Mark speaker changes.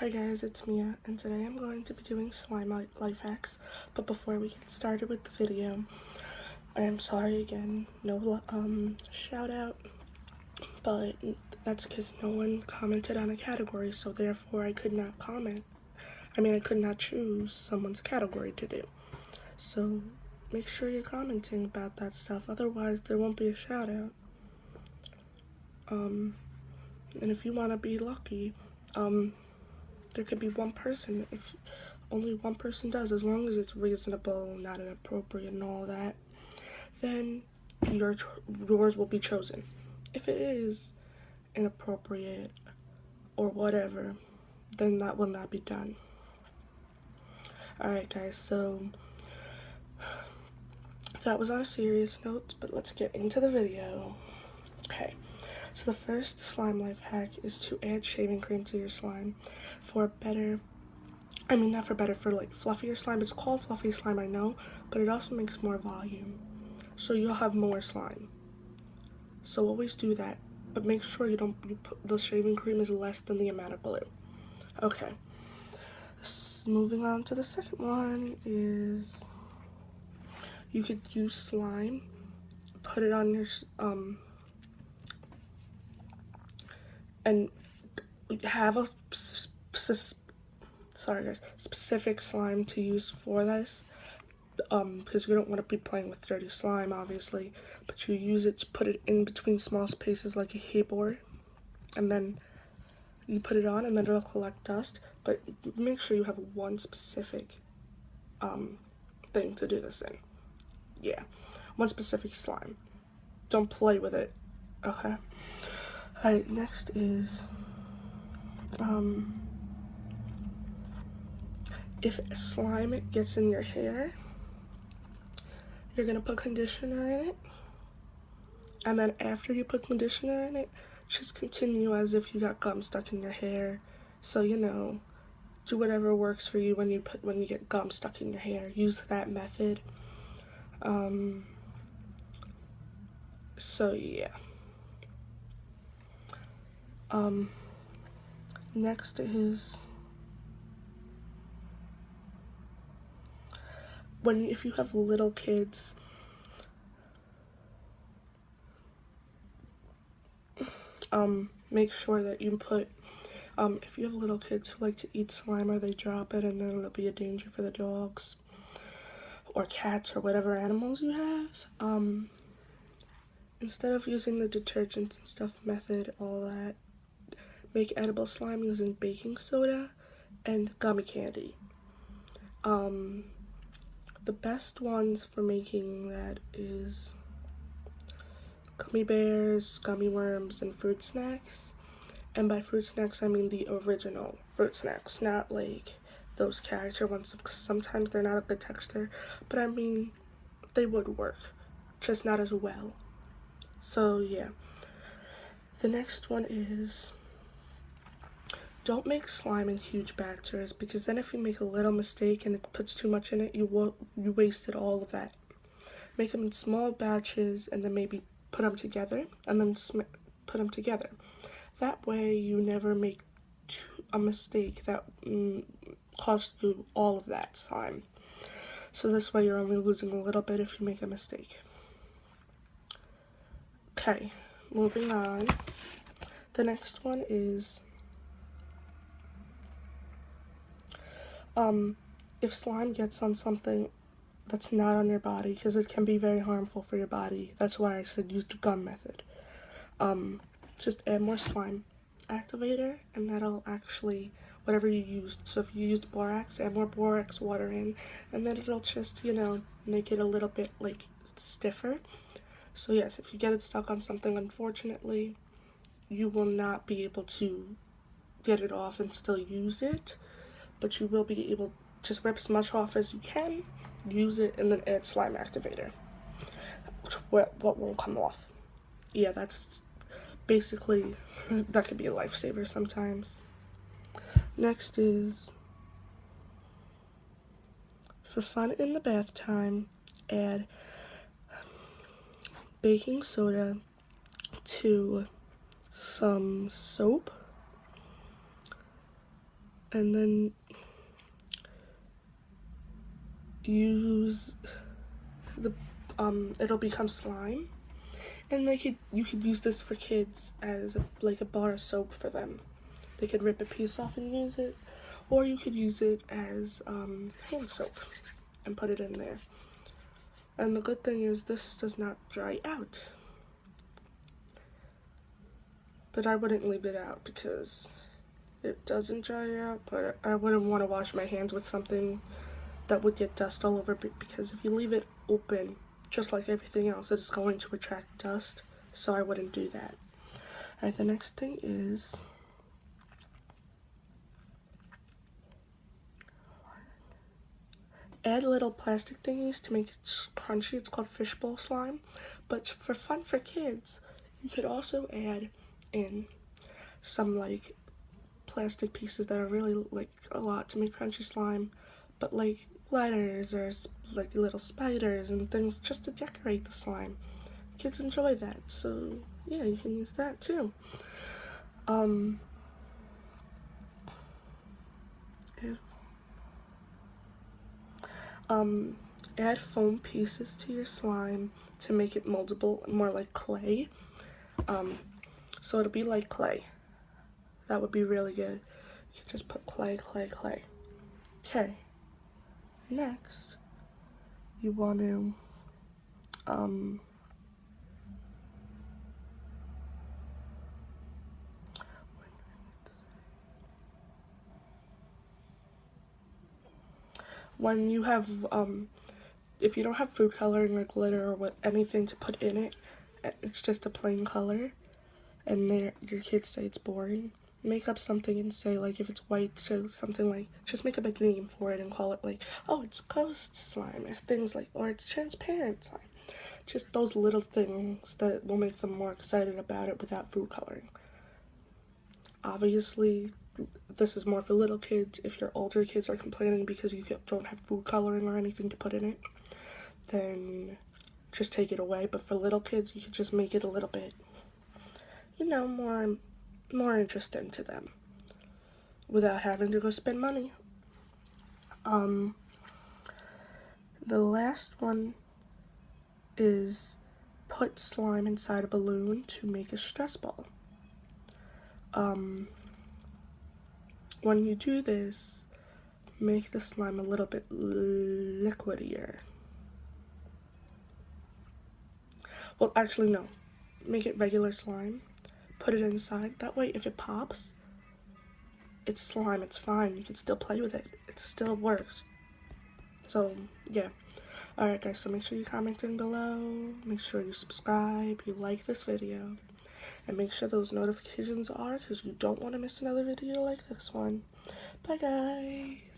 Speaker 1: Hi guys, it's Mia, and today I'm going to be doing slime life hacks. But before we get started with the video, I am sorry again, no shout out, but that's because no one commented on a category, so therefore I could not comment. I could not choose someone's category to do. So make sure you're commenting about that stuff, otherwise there won't be a shout out. And if you want to be lucky, there could be one person. If only one person does, as long as it's reasonable, not inappropriate, and all that, then yours will be chosen. If it is inappropriate or whatever, then that will not be done. Alright guys, so that was on a serious note, but let's get into the video. Okay, so the first slime life hack is to add shaving cream to your slime for better, not for better, for like fluffier slime. It's called fluffy slime, I know, but it also makes more volume, so you'll have more slime. So always do that, but make sure you put the shaving cream is less than the amount of glue. Okay, moving on to the second one is you could use slime, put it on your and have a specific slime to use for this, because you don't want to be playing with dirty slime, obviously, but you use it to put it in between small spaces like a keyboard, and then you put it on, and then it'll collect dust. But make sure you have one specific thing to do this in. Yeah, one specific slime. Don't play with it. Okay. Alright, next is if slime gets in your hair, you're gonna put conditioner in it, and then after you put conditioner in it, just continue as if you got gum stuck in your hair. So do whatever works for you when you get gum stuck in your hair. Use that method. So yeah. Next is if you have little kids, make sure that you put, if you have little kids who like to eat slime, or they drop it and then it'll be a danger for the dogs or cats or whatever animals you have, instead of using the detergents and stuff method, all that, make edible slime using baking soda and gummy candy. The best ones for making that is gummy bears, gummy worms, and fruit snacks. And by fruit snacks, I mean the original fruit snacks, not like those character ones, because sometimes they're not a good texture, but they would work, just not as well. So yeah. The next one is, don't make slime in huge batches, because then if you make a little mistake and it puts too much in it, you wasted all of that. Make them in small batches and then maybe put them together, and then put them together. That way you never make a mistake that cost you all of that slime. So this way you're only losing a little bit if you make a mistake. Okay, moving on. The next one is, if slime gets on something that's not on your body, because it can be very harmful for your body. That's why I said use the gum method. Just add more slime activator, and that'll actually, whatever you used. So if you used borax, add more borax water in, and then it'll just, make it a little bit like stiffer. So yes, if you get it stuck on something, unfortunately, you will not be able to get it off and still use it, but you will be able to just rip as much off as you can, use it, and then add slime activator. What won't come off. Yeah, that's basically, that could be a lifesaver sometimes. Next is, for fun in the bath time, add baking soda to some soap and then use the it'll become slime, and you could use this for kids as like a bar of soap for them. They could rip a piece off and use it, or you could use it as hand soap and put it in there. And the good thing is this does not dry out. But I wouldn't leave it out because it doesn't dry out, but I wouldn't want to wash my hands with something that would get dust all over, because if you leave it open, just like everything else, it is going to attract dust, so I wouldn't do that. Alright, the next thing is add little plastic thingies to make it crunchy. It's called fishbowl slime. But for fun for kids, you could also add in some like plastic pieces that are really like a lot to make crunchy slime, but like letters or like little spiders and things just to decorate the slime. Kids enjoy that, so yeah, you can use that too. Add foam pieces to your slime to make it moldable, more like clay. So it'll be like clay. That would be really good. You can just put clay. Okay. Next, you want to when you have if you don't have food coloring or glitter or anything to put in it, it's just a plain color, and your kids say it's boring, make up something and say, like, if it's white, so something like, just make up a name for it and call it like, oh, it's ghost slime, or things like, or it's transparent slime. Just those little things that will make them more excited about it without food coloring. Obviously, this is more for little kids. If your older kids are complaining because you don't have food coloring or anything to put in it, then just take it away. But for little kids, you could just make it a little bit, you know, more interesting to them without having to go spend money. The last one is put slime inside a balloon to make a stress ball. When you do this, make the slime a little bit liquidier. Well, actually, no. Make it regular slime. Put it inside. That way, if it pops, it's slime. It's fine. You can still play with it. It still works. So, yeah. Alright, guys. So make sure you comment in below. Make sure you subscribe. You like this video. And make sure those notifications are, because you don't want to miss another video like this one. Bye, guys.